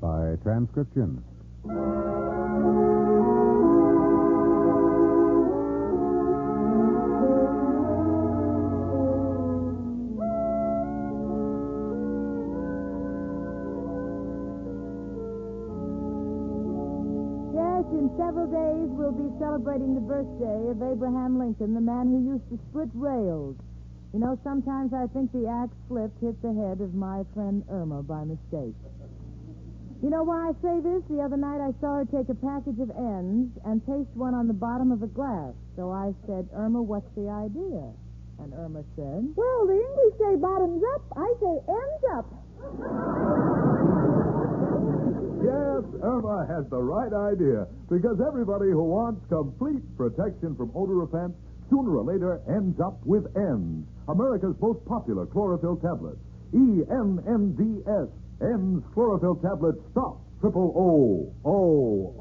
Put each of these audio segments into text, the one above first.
by transcription. In several days, we'll be celebrating the birthday of Abraham Lincoln, the man who used to split rails. You know, sometimes I think the axe slipped, hit the head of my friend Irma by mistake. You know why I say this? The other night I saw her take a package of ends and paste one on the bottom of a glass. So I said, Irma, what's the idea? And Irma said, well, the English say bottoms up. I say ends up. Yes, Irma has the right idea, because everybody who wants complete protection from odor offense sooner or later ends up with ENDS, America's most popular chlorophyll tablet. ENNDS, ENDS chlorophyll tablet. Stop. Triple O. O.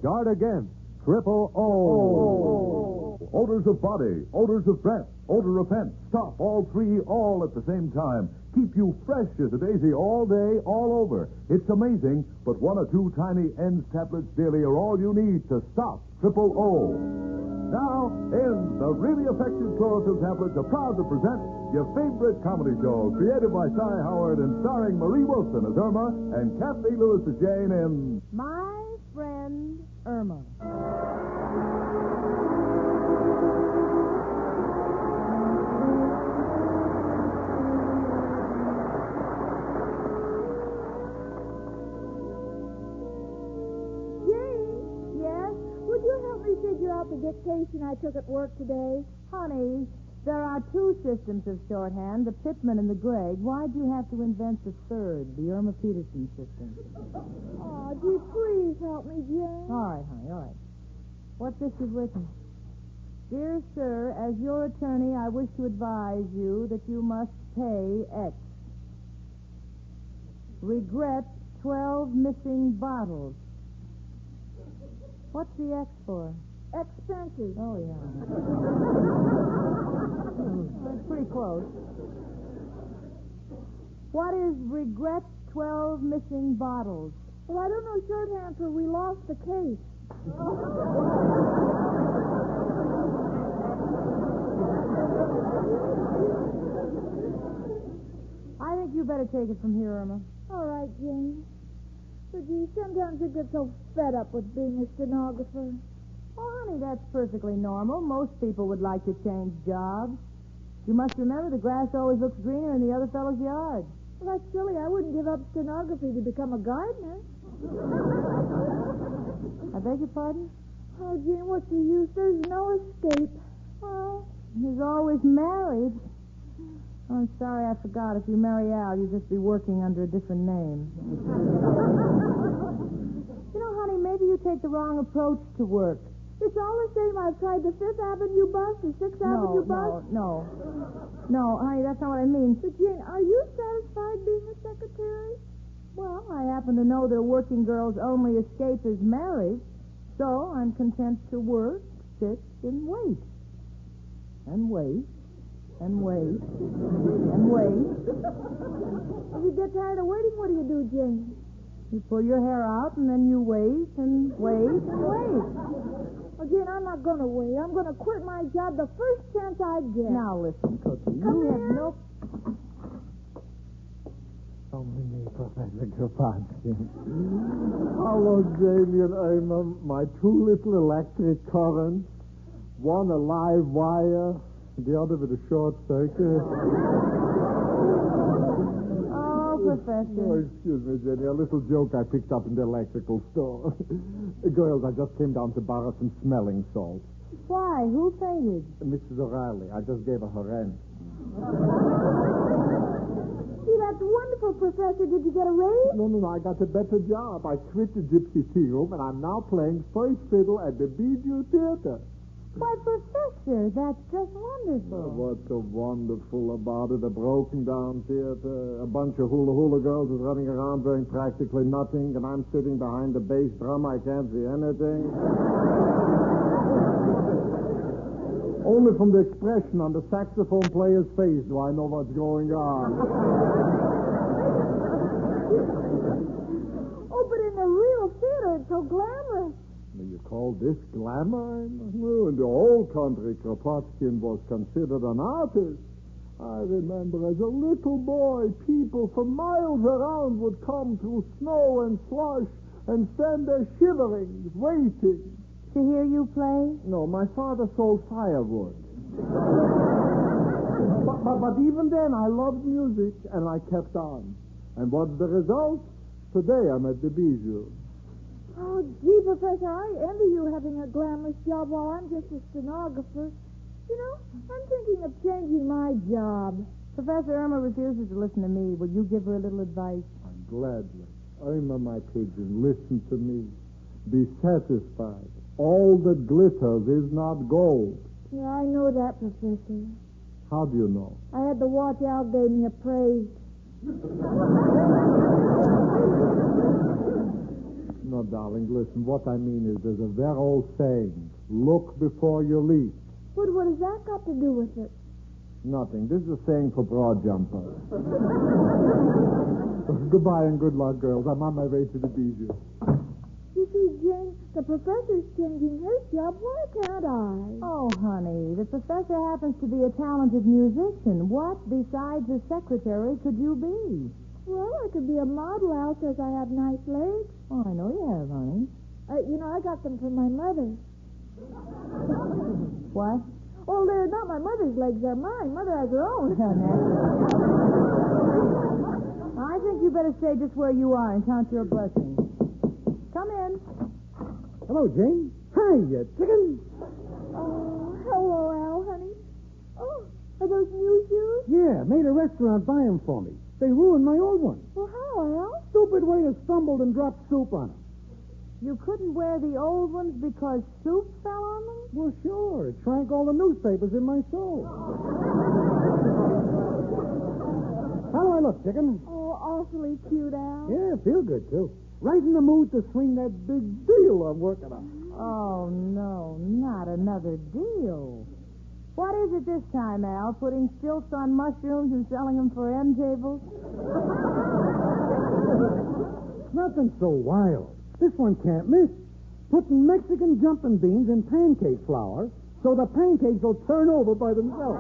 Guard against triple O. Odors of body, odors of breath, odor offense. Stop all three, all at the same time. Keep you fresh as a daisy all day, all over. It's amazing, but one or two tiny ENDS tablets daily are all you need to stop triple O. Now, ENDS, the really effective chlorophyll tablets, are proud to present your favorite comedy show, created by Cy Howard and starring Marie Wilson as Irma and Cathy Lewis as Jane in My Friend Irma. Figure out the dictation I took at work today? Honey, there are two systems of shorthand, the Pittman and the Gregg. Why'd you have to invent the third, the Irma Peterson system? Oh, gee, please help me, Jane. All right, honey, all right. What's this you've written? Dear sir, as your attorney, I wish to advise you that you must pay X. Regret 12 missing bottles. What's the X for? Expenses. Oh, yeah. That's pretty close. What is regret 12 missing bottles? Well, I don't know shorthand for we lost the case. I think you better take it from here, Irma. All right, Jane. But, gee, sometimes I get so fed up with being a stenographer. Oh, honey, that's perfectly normal. Most people would like to change jobs. You must remember the grass always looks greener in the other fellow's yard. Well, that's silly. I wouldn't give up stenography to become a gardener. I beg your pardon? Oh, Jane, what's the use? There's no escape. Oh, he's always married. Oh, I'm sorry, I forgot. If you marry Al, you'll just be working under a different name. You know, honey, maybe you take the wrong approach to work. It's all the same. I've tried the 5th Avenue bus, the 6th Avenue bus. No, honey, that's not what I mean. But, Jane, are you satisfied being a secretary? Well, I happen to know that a working girl's only escape is marriage, so I'm content to work, sit, and wait. And wait. And wait. And wait. If you get tired of waiting, what do you do, Jane? You pull your hair out, and then you wait, and wait, and wait. Well, Jane, I'm not going to wait. I'm going to quit my job the first chance I get. Now, listen, Cookie. Come you here. have no... Only me, Professor Kropotkin. Hello, Jamie and Irma. My two little electric currents. One a live wire, the other with a short circuit. Oh, Professor. Oh, excuse me, Jenny. A little joke I picked up in the electrical store. Girls, I just came down to borrow some smelling salts. Why? Who fainted? Mrs. O'Reilly. I just gave her her rent. Gee, that's wonderful, Professor. Did you get a raise? No. I got a better job. I quit the Gypsy Tea Room, and I'm now playing first fiddle at the Bijou Theater. Why, Professor, that's just wonderful. What's so wonderful about it? A broken-down theater, a bunch of hula-hula girls is running around doing practically nothing, and I'm sitting behind the bass drum. I can't see anything. Only from the expression on the saxophone player's face do I know what's going on. Oh, but in the real theater, it's so glamorous. You call this glamour? No, in the old country, Kropotkin was considered an artist. I remember as a little boy, people from miles around would come through snow and slush and stand there shivering, waiting. To hear you play? No, my father sold firewood. but even then, I loved music, and I kept on. And what's the result? Today, I'm at the Bijou. Oh, gee, Professor, I envy you having a glamorous job while I'm just a stenographer. You know, I'm thinking of changing my job. Professor Irma refuses to listen to me. Will you give her a little advice? Gladly. Irma, my pigeon, listen to me. Be satisfied. All that glitters is not gold. Yeah, I know that, Professor. How do you know? I had the watch Al gave me appraised. No, darling, listen. What I mean is there's a very old saying. Look before you leap. But what has that got to do with it? Nothing. This is a saying for broad jumpers. Goodbye and good luck, girls. I'm on my way to the Bijou. You see, Jane, the professor's changing his job. Why can't I? Oh, honey, the professor happens to be a talented musician. What, besides a secretary, could you be? Well, I could be a model. Al says I have nice legs. Oh, I know you have, honey. I got them from my mother. What? Oh, they're not my mother's legs. They're mine. Mother has her own. I think you better stay just where you are and count your blessings. Come in. Hello, Jane. Hi, you chicken. Oh, hello, Al, honey. Oh, are those new shoes? Yeah, made a restaurant buy 'em for me. They ruined my old ones. Well, how, Al? Stupid way I stumbled and dropped soup on 'em. You couldn't wear the old ones because soup fell on them? Well, sure. It shrank all the newspapers in my soul. How do I look, chicken? Oh, awfully cute, Al. Yeah, feel good, too. Right in the mood to swing that big deal I'm working on. Oh, no, not another deal. What is it this time, Al? Putting stilts on mushrooms and selling them for end tables? Nothing so wild. This one can't miss. Putting Mexican jumping beans in pancake flour so the pancakes will turn over by themselves.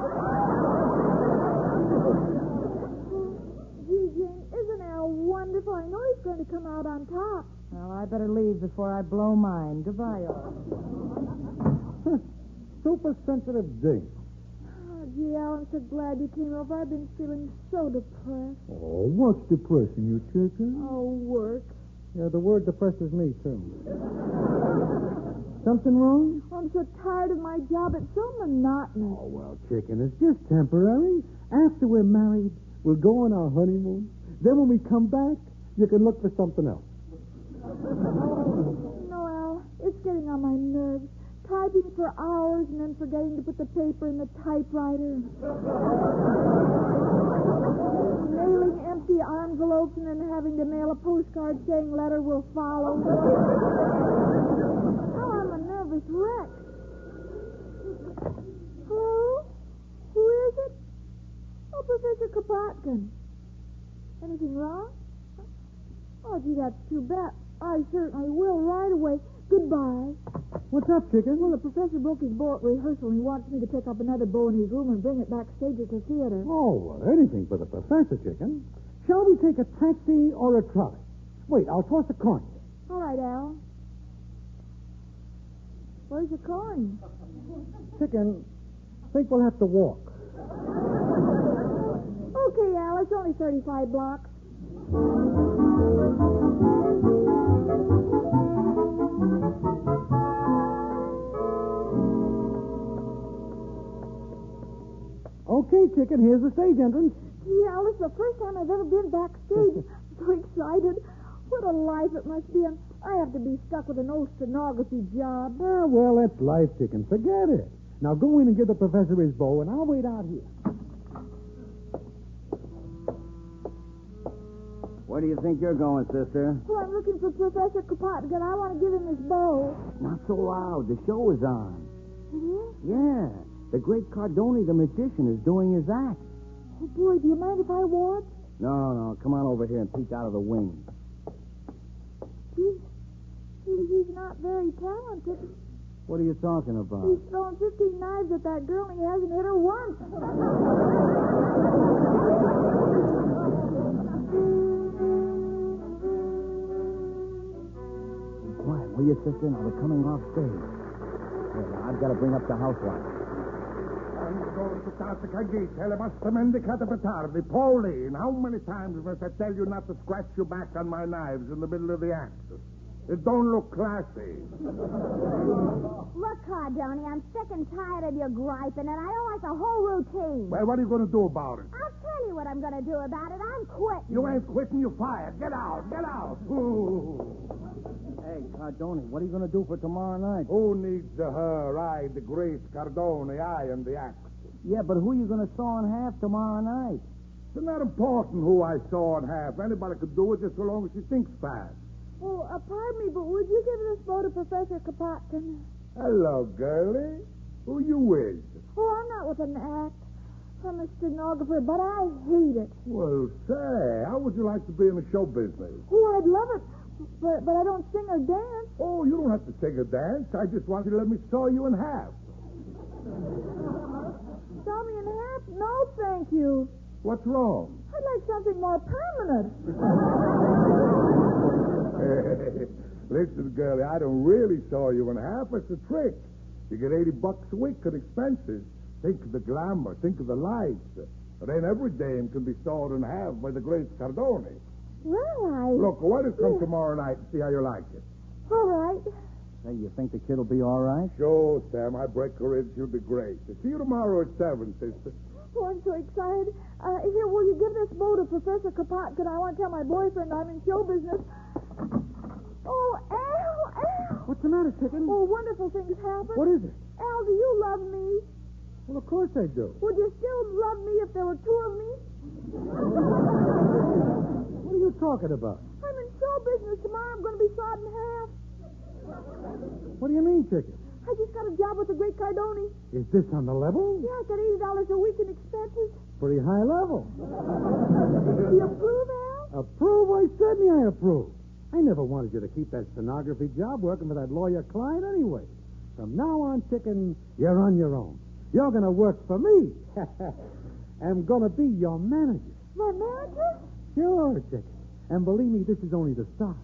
Gee, Jane, isn't Al wonderful? I know he's going to come out on top. Well, I better leave before I blow mine. Goodbye, all. Super sensitive Jane. Oh, gee, Al, I'm so glad you came over. I've been feeling so depressed. Oh, what's depressing you, chicken? Oh, work. Yeah, the word depresses me, too. Something wrong? I'm so tired of my job. It's so monotonous. Oh, well, chicken, it's just temporary. After we're married, we'll go on our honeymoon. Then when we come back, you can look for something else. No, Al, it's getting on my nerves. Typing for hours and then forgetting to put the paper in the typewriter. Mailing empty envelopes and then having to mail a postcard saying letter will follow. Oh, I'm a nervous wreck. Hello? Who is it? Oh, Professor Kropotkin. Anything wrong? Oh, gee, that's too bad. I certainly will right away. Goodbye. What's up, chicken? Well, the professor broke his bow at rehearsal, and he wants me to pick up another bow in his room and bring it backstage at the theater. Oh, well, anything for the professor, chicken. Shall we take a taxi or a trolley? Wait, I'll toss a coin. All right, Al. Where's the coin? Chicken, think we'll have to walk. Okay, Al, it's only 35 blocks. Okay, chicken, here's the stage entrance. Gee, Al, this is the first time I've ever been backstage. I'm so excited. What a life it must be. I have to be stuck with an old stenography job. Ah, well, that's life, chicken. Forget it. Now go in and give the professor his bow, and I'll wait out here. Where do you think you're going, sister? Well, I'm looking for Professor Kropotkin. I want to give him his bow. Not so loud. The show is on. It is? Yeah. The great Cardoni, the magician, is doing his act. Oh, boy, do you mind if I watch? No. Come on over here and peek out of the wing. He's not very talented. What are you talking about? He's thrown 15 knives at that girl, and he hasn't hit her once. Quiet, will you, sister? Now they're coming off stage. Well, I've got to bring up the housewife. Pauline, how many times must I tell you not to scratch your back on my knives in the middle of the act? It don't look classy. Look, Cardoni, I'm sick and tired of your griping, and I don't like the whole routine. Well, what are you going to do about it? I'll tell you what I'm going to do about it. I'm quitting. You ain't quitting, you're fired. Get out, get out. Ooh. Hey, Cardoni, what are you going to do for tomorrow night? Who needs her? I, the great Cardoni, I am the act. Yeah, but who are you going to saw in half tomorrow night? It's not important who I saw in half. Anybody could do it just so long as she thinks fast. Oh, pardon me, but would you give this bow to Professor Kropotkin? Hello, girlie. Who you with? Oh, I'm not with an act. I'm a stenographer, but I hate it. Well, say, how would you like to be in the show business? Oh, I'd love it, but I don't sing or dance. Oh, you don't have to sing or dance. I just want you to let me saw you in half. Saw me in half? No, thank you. What's wrong? I'd like something more permanent. Listen, girlie, I don't really saw you in half. It's a trick. You get $80 a week in expenses. Think of the glamour. Think of the lights. But ain't every dame can be sawed in half by the great Cardoni. Well, Look, why don't you come tomorrow night and see how you like it? all right. Hey, you think the kid'll be all right? Sure, Sam. I break her in. She'll be great. See you tomorrow at 7, sister. Oh, I'm so excited. Here, will you give this bow to Professor Kropotkin? I want to tell my boyfriend I'm in show business. Oh, Al! What's the matter, chicken? Oh, wonderful things happen. What is it? Al, do you love me? Well, of course I do. Would you still love me if there were two of me? What are you talking about? I'm in show business tomorrow. I'm going to be sawed in half. What do you mean, chicken? I just got a job with the great Cardoni. Is this on the level? Yeah, I got $80 a week in expenses. Pretty high level. Do you approve, Al? Approve? I certainly I approve. I never wanted you to keep that stenography job working for that lawyer client anyway. From now on, chicken, you're on your own. You're going to work for me. I'm going to be your manager. My manager? Sure, chicken. And believe me, this is only the start.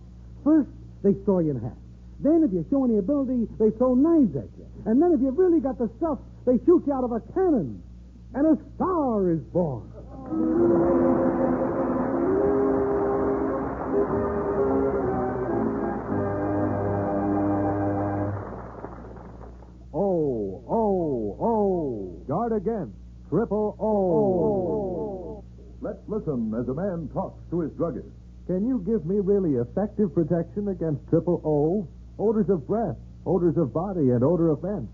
First, they saw you in half. Then, if you show any ability, they throw knives at you. And then, if you've really got the stuff, they shoot you out of a cannon. And a star is born. Guard against triple O. Let's listen as a man talks to his druggist. Can you give me really effective protection against triple O? Odors of breath, odors of body, and odor offense.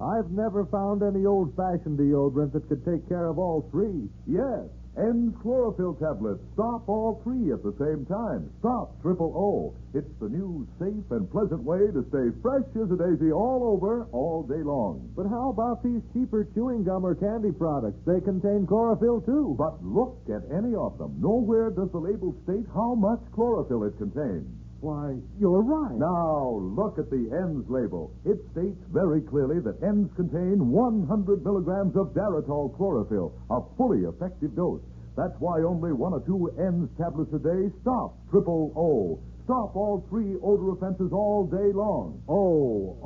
I've never found any old-fashioned deodorant that could take care of all three. Yes, N's chlorophyll tablets. Stop all three at the same time. Stop triple O. It's the new, safe, and pleasant way to stay fresh as a daisy all over, all day long. But how about these cheaper chewing gum or candy products? They contain chlorophyll, too. But look at any of them. Nowhere does the label state how much chlorophyll it contains. Why, you're right. Now, look at the N's label. It states very clearly that N's contain 100 milligrams of Daratol chlorophyll, a fully effective dose. That's why only 1 or 2 N's tablets a day stop triple O. Stop all three odor offenses all day long. O.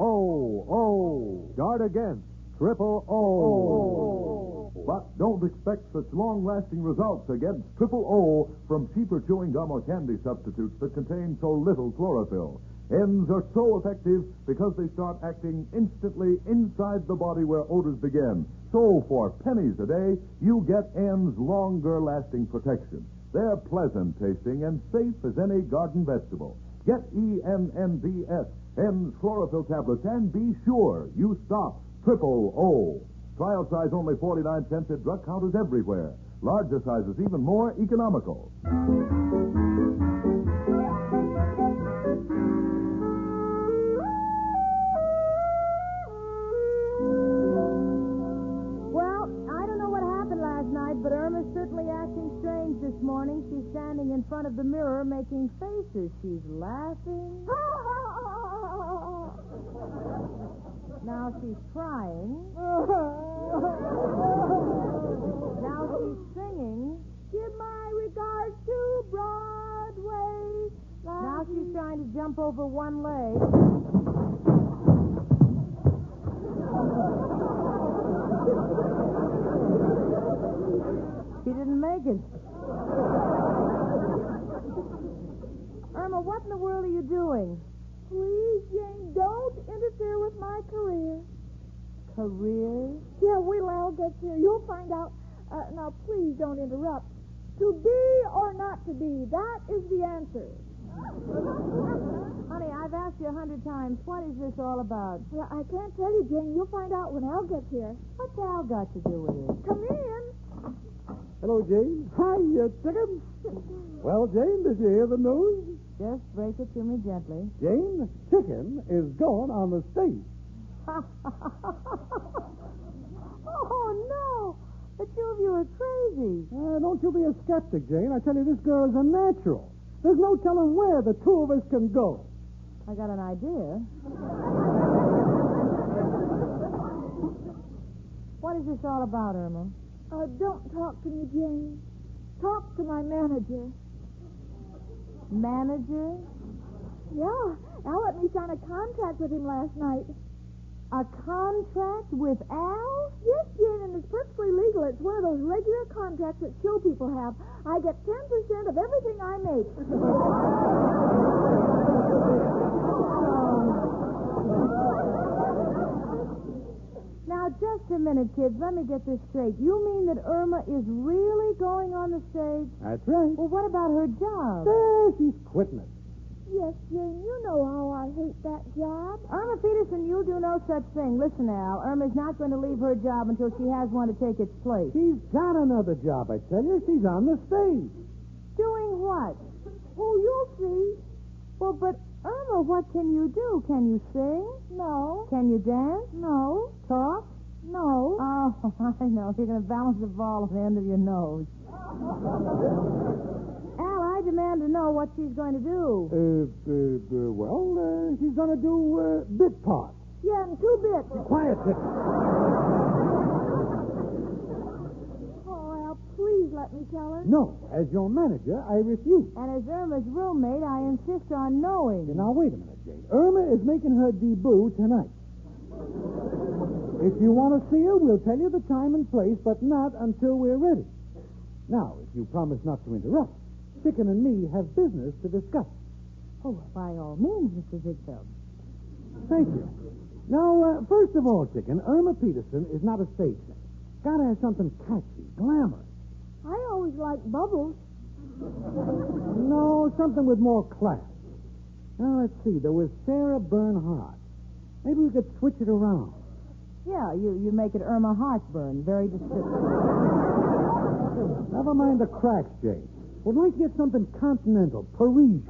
Guard against triple O. But don't expect such long-lasting results against triple O from cheaper chewing gum or candy substitutes that contain so little chlorophyll. N's are so effective because they start acting instantly inside the body where odors begin. So for pennies a day, you get N's longer-lasting protection. They're pleasant tasting and safe as any garden vegetable. Get ENNDS, N's chlorophyll tablets, and be sure you stop triple O. Trial size only 49 cents at drug counters everywhere. Larger sizes even more economical. Well, I don't know what happened last night, but Irma's certainly acting strange this morning. She's standing in front of the mirror making faces. She's laughing. Now she's crying. Now she's singing. Give my regards to Broadway. Now she's trying to jump over one leg. She didn't make it. Irma, what in the world are you doing? Please, Jane, don't interfere with my career. Career? Yeah, wait till Al gets here. You'll find out. Now, please don't interrupt. To be or not to be, that is the answer. Honey, I've asked you 100 times. What is this all about? Well, I can't tell you, Jane. You'll find out when Al gets here. What's Al got to do with it? Come in. Hello, Jane. Hi, chicken. Well, Jane, did you hear the news? Just break it to me gently. Jane, Chicken is going on the stage. Oh, no. The two of you are crazy. Don't you be a skeptic, Jane. I tell you, this girl is a natural. There's no telling where the two of us can go. I got an idea. What is this all about, Irma? Don't talk to me, Jane. Talk to my manager. Manager? Yeah, Al let me sign a contract with him last night. A contract with Al? Yes, Jane, and it's perfectly legal. It's one of those regular contracts that show people have. I get 10% of everything I make. Now, just a minute, kids. Let me get this straight. You mean that Irma is really going on the stage? That's right. Well, what about her job? She's quitting it. Yes, Jane, you know how I hate that job. Irma Peterson, you do no such thing. Listen, Al, Irma's not going to leave her job until she has one to take its place. She's got another job, I tell you. She's on the stage. Doing what? Oh, you'll see. Well, but, Irma, what can you do? Can you sing? No. Can you dance? No. Talk? No. Oh, I know. You're going to balance the ball at the end of your nose. Al, I demand to know what she's going to do. She's going to do bit parts. Yeah, and 2 bits. Quiet, Chicken. Oh, Al, please let me tell her. No, as your manager, I refuse. And as Irma's roommate, I insist on knowing. Now, wait a minute, Jane. Irma is making her debut tonight. If you want to see her, we'll tell you the time and place, but not until we're ready. Now, if you promise not to interrupt, Chicken and me have business to discuss. Oh, by all means, Mr. Ziegfeld. Thank you. Now, first of all, Chicken, Irma Peterson is not a stage name. Gotta have something catchy, glamorous. I always like Bubbles. No, something with more class. Now, let's see. There was Sarah Bernhardt. Maybe we could switch it around. Yeah, you make it Irma Heartburn. Very descriptive. Never mind the cracks, Jane. We'd like to get something continental, Parisian.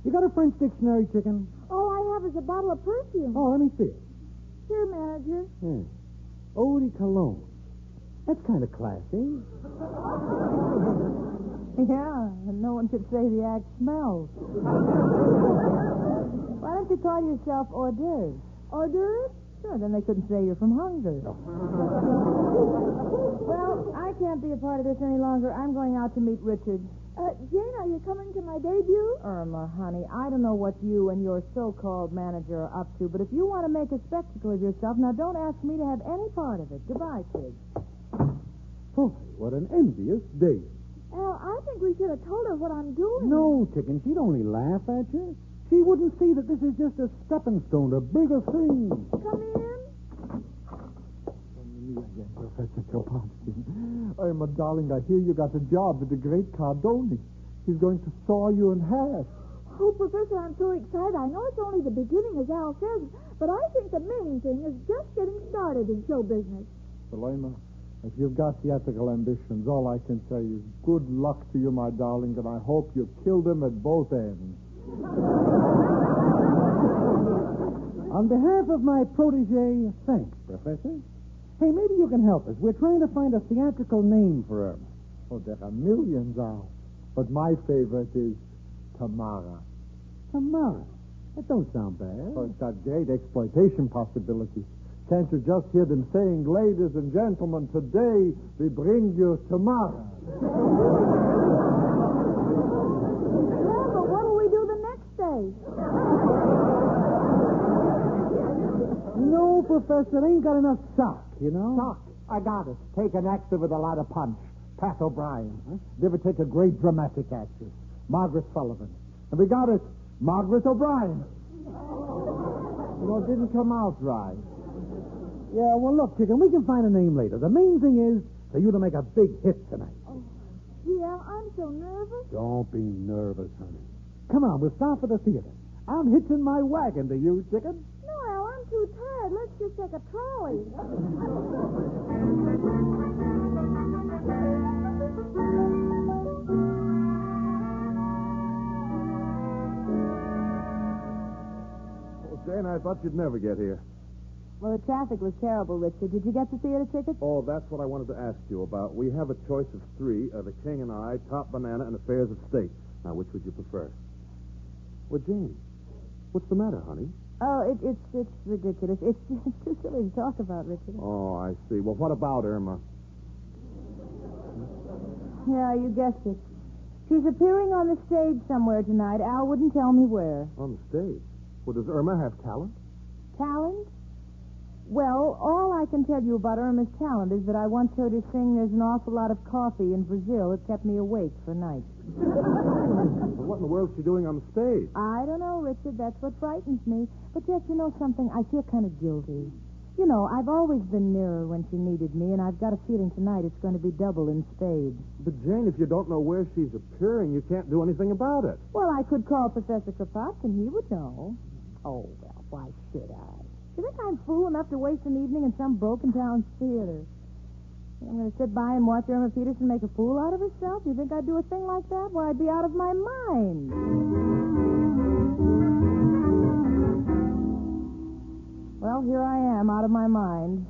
You got a French dictionary, Chicken? All I have is a bottle of perfume. Oh, let me see it. Here, manager. Yeah. Eau de Cologne. That's kind of classy. Yeah, and no one could say the act smells. Why don't you call yourself hors d'oeuvres? Hors d'oeuvres? Sure, then they couldn't say you're from Hungary. Well, I can't be a part of this any longer. I'm going out to meet Richard. Jane, are you coming to my debut? Irma, honey, I don't know what you and your so-called manager are up to, but if you want to make a spectacle of yourself, now don't ask me to have any part of it. Goodbye, kids. Boy, what an envious day. Al, I think we should have told her what I'm doing. No, Chicken, she'd only laugh at you. She wouldn't see that this is just a stepping stone to bigger things. Come in. Me again, Professor Kropotkin. Irma, darling, I hear you got a job with the great Cardoni. He's going to saw you in half. Oh, Professor, I'm so excited. I know it's only the beginning, as Al says, but I think the main thing is just getting started in show business. Well, Irma, if you've got theatrical ambitions, all I can say is good luck to you, my darling, and I hope you kill them at both ends. On behalf of my protege, thanks, Professor. Hey, maybe you can help us. We're trying to find a theatrical name for Irma. Oh, there are millions, Al. But my favorite is Tamara. Tamara. That don't sound bad. Oh, it's got great exploitation possibilities. Can't you just hear them saying, ladies and gentlemen, today we bring you Tamara. Yeah, but what'll we do the next day? No, Professor, they ain't got enough sock, you know? Doc, I got it. Take an actor with a lot of punch. Pat O'Brien. Huh? You ever take a great dramatic actress? Margaret Sullivan. And we got it. Margaret O'Brien. Well, it didn't come out right. Yeah, well, look, Chicken, we can find a name later. The main thing is for you to make a big hit tonight. Oh, yeah, I'm so nervous. Don't be nervous, honey. Come on, we'll start for the theater. I'm hitching my wagon to you, Chicken. No, Al, I'm too tired. Let's just take a trolley. Jane, I thought you'd never get here. Well, the traffic was terrible, Richard. Did you get the theater tickets? Oh, that's what I wanted to ask you about. We have a choice of three, The King and I, Top Banana, and Affairs of State. Now, which would you prefer? Well, Jane, what's the matter, honey? Oh, it's ridiculous. It's too silly to talk about, Richard. Oh, I see. Well, what about Irma? Yeah, you guessed it. She's appearing on the stage somewhere tonight. Al wouldn't tell me where. On the stage? Well, does Irma have talent? Talent? Well, all I can tell you about Irma's talent is that I once heard her sing There's an Awful Lot of Coffee in Brazil. It kept me awake for nights. Well, what in the world is she doing on the stage? I don't know, Richard. That's what frightens me. But yes, you know something? I feel kind of guilty. You know, I've always been near her when she needed me, and I've got a feeling tonight it's going to be double in spades. But, Jane, if you don't know where she's appearing, you can't do anything about it. Well, I could call Professor Kropotkin. He would know. Oh, well, why should I? Do you think I'm fool enough to waste an evening in some broken-down theater? I'm going to sit by and watch Irma Peterson make a fool out of herself? You think I'd do a thing like that? Why, I'd be out of my mind. Well, here I am, out of my mind.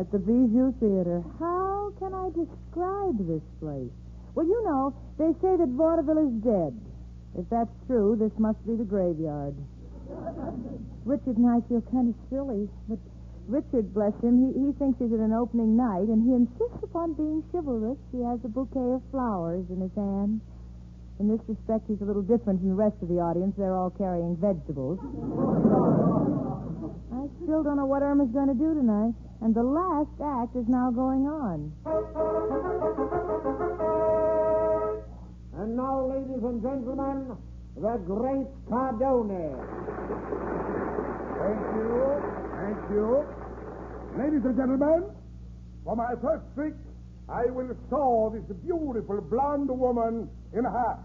At the Bijou Theater. How can I describe this place? Well, you know, they say that vaudeville is dead. If that's true, this must be the graveyard. Richard and I feel kind of silly, but Richard, bless him, he thinks he's at an opening night, and he insists upon being chivalrous. He has a bouquet of flowers in his hand. In this respect, he's a little different from the rest of the audience. They're all carrying vegetables. I still don't know what Irma's going to do tonight, and the last act is now going on. And now, ladies and gentlemen, the great Cardone. Thank you. Thank you. Ladies and gentlemen, for my first trick, I will saw this beautiful blonde woman in half.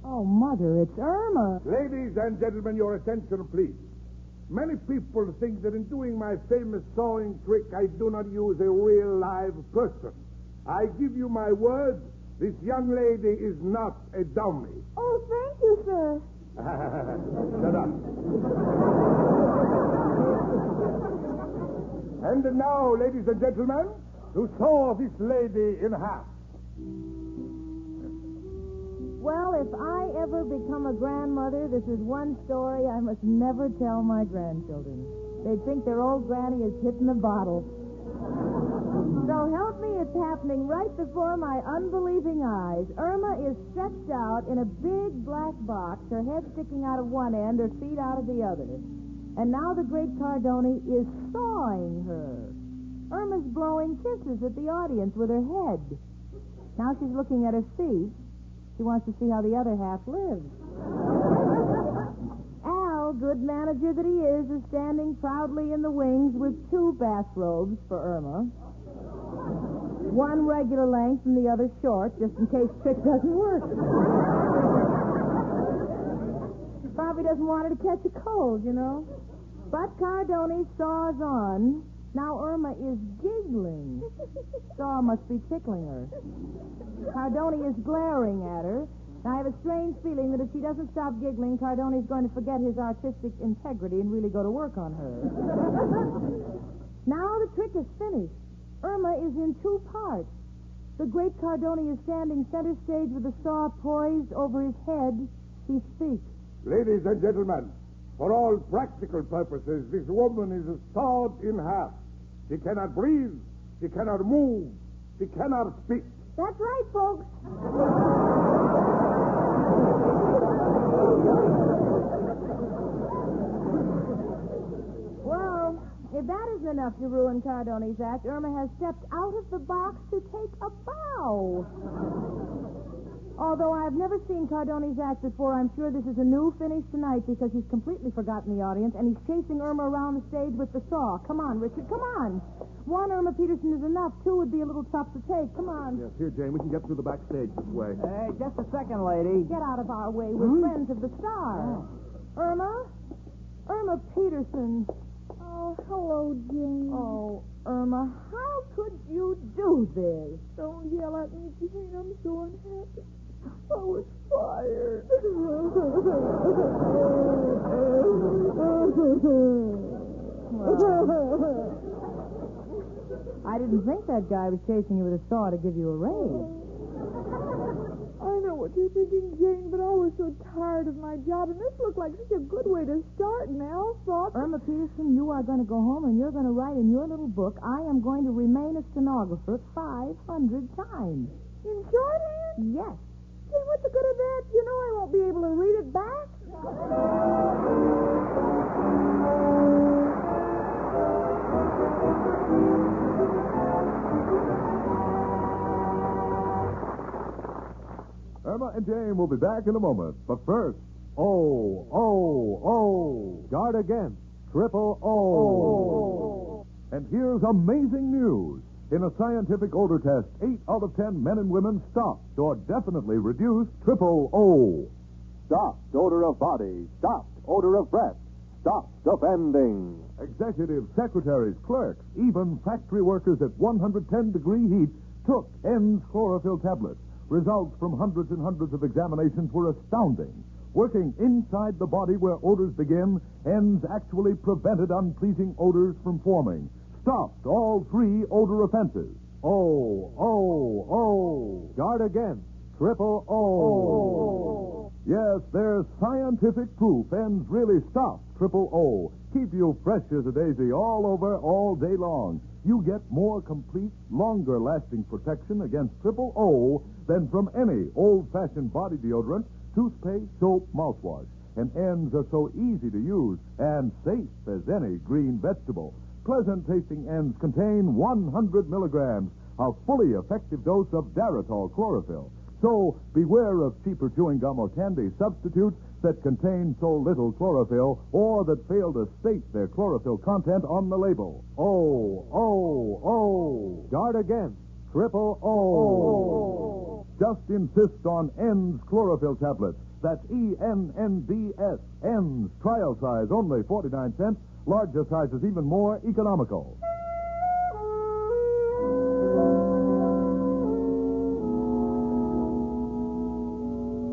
Oh, Mother, it's Irma. Ladies and gentlemen, your attention, please. Many people think that in doing my famous sawing trick, I do not use a real live person. I give you my word, this young lady is not a dummy. Oh, thank you, sir. Shut up. And now, ladies and gentlemen, to saw this lady in half. Well, if I ever become a grandmother, this is one story I must never tell my grandchildren. They'd think their old granny is hitting the bottle. So help me, it's happening right before my unbelieving eyes. Irma is stretched out in a big black box, her head sticking out of one end, her feet out of the other. And now the great Cardone is sawing her. Irma's blowing kisses at the audience with her head. Now she's looking at her feet. She wants to see how the other half lives. Al, good manager that he is standing proudly in the wings with two bathrobes for Irma. One regular length and the other short, just in case the trick doesn't work. Probably doesn't want her to catch a cold, you know. But Cardone saws on. Now Irma is giggling. Saw must be tickling her. Cardone is glaring at her. Now, I have a strange feeling that if she doesn't stop giggling, Cardone is going to forget his artistic integrity and really go to work on her. Now the trick is finished. Irma is in two parts. The great Cardoni is standing center stage with the saw poised over his head. He speaks. Ladies and gentlemen, for all practical purposes, this woman is sawed in half. She cannot breathe. She cannot move. She cannot speak. That's right, folks. Well, if that isn't enough to ruin Cardoni's act, Irma has stepped out of the box to take a bow. Although I've never seen Cardoni's act before, I'm sure this is a new finish tonight because he's completely forgotten the audience and he's chasing Irma around the stage with the saw. Come on, Richard, come on. One Irma Peterson is enough. Two would be a little tough to take. Come on. Yes, here, Jane. We can get through the backstage this way. Hey, just a second, lady. Get out of our way. We're friends of the star. Irma Peterson. Oh, hello, Jane. Oh, Irma, how could you do this? Don't yell at me, Jane. I'm so unhappy. I was fired. I didn't think that guy was chasing you with a saw to give you a raise. I know what you're thinking, Jane, but I was so tired of my job, and this looked like such a good way to start, and Al thought... Irma Peterson, you are going to go home and you're going to write in your little book, I am going to remain a stenographer 500 times. In shorthand? Yes. Jane, what's the good of that? You know I won't be able to read it back. Irma and Jane will be back in a moment. But first, guard against triple O. And here's amazing news. In a scientific odor test, 8 out of 10 men and women stopped or definitely reduced triple O. Stopped odor of body. Stopped odor of breath. Stopped offending. Executives, secretaries, clerks, even factory workers at 110-degree heat took N's chlorophyll tablets. Results from hundreds and hundreds of examinations were astounding. Working inside the body where odors begin, N's actually prevented unpleasing odors from forming. Stopped all 3 odor offenses. Guard against triple O. Yes, there's scientific proof N's really stopped triple O. Keep you fresh as a daisy all over all day long. You get more complete, longer-lasting protection against triple O than from any old-fashioned body deodorant, toothpaste, soap, mouthwash. And N's are so easy to use and safe as any green vegetable. Pleasant-tasting N's contain 100 milligrams, a fully effective dose of Daratol chlorophyll. So beware of cheaper chewing gum or candy substitutes that contain so little chlorophyll or that fail to state their chlorophyll content on the label. Guard against triple O. Just insist on N's chlorophyll tablets. That's ENNDS. N's trial size, only 49 cents. Larger sizes even more economical.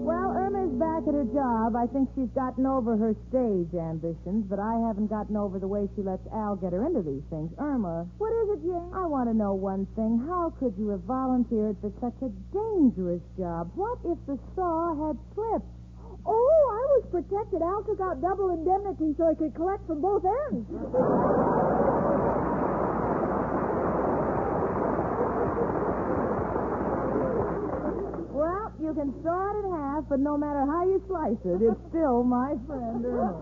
Well, Irma's back at her job. I think she's gotten over her stage ambitions, but I haven't gotten over the way she lets Al get her into these things. Irma. What is it, Jane? I want to know one thing. How could you have volunteered for such a dangerous job? What if the saw had slipped? Oh, I was protected. Al took out double indemnity so he could collect from both ends. Well, you can saw it in half, but no matter how you slice it, it's still my friend Irma.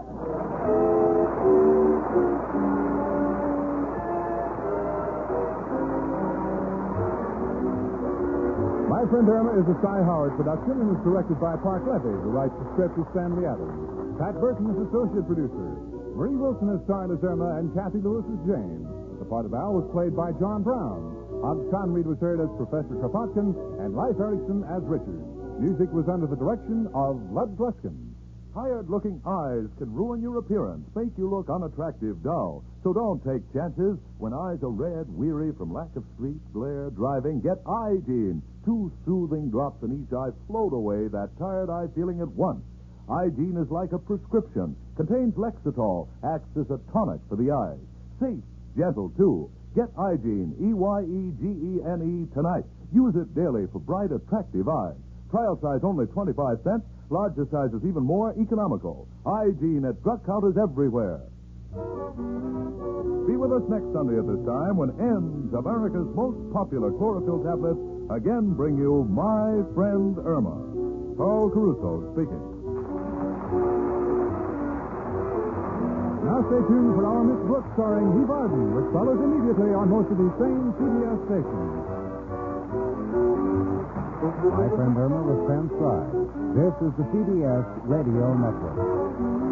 My Friend Irma is a Cy Howard production and was directed by Park Levy. The rights to script is Stanley Adams. Pat Burton is associate producer. Marie Wilson has starred as Irma and Cathy Lewis as Jane. The part of Al was played by John Brown. Hobbs Conread was heard as Professor Kropotkin and Leif Erikson as Richard. Music was under the direction of Lud Gluskin. Tired-looking eyes can ruin your appearance, make you look unattractive, dull. So don't take chances. When eyes are red, weary from lack of sleep, glare, driving, get Eye-Gene. 2 soothing drops in each eye float away that tired eye feeling at once. Eye-Gene is like a prescription. Contains Lexitol, acts as a tonic for the eyes. Safe, gentle, too. Get Eye-Gene, Eyegene, tonight. Use it daily for bright, attractive eyes. Trial size only 25 cents. Larger sizes even more economical. Hygiene at drug counters everywhere. Be with us next Sunday at this time when N's, America's most popular chlorophyll tablets, again bring you My Friend Irma. Carl Caruso speaking. Now stay tuned for our Miss Brooks starring Eve Arden, which follows immediately on most of these same CBS stations. My Friend Irma was transcribed. This is the CBS Radio Network.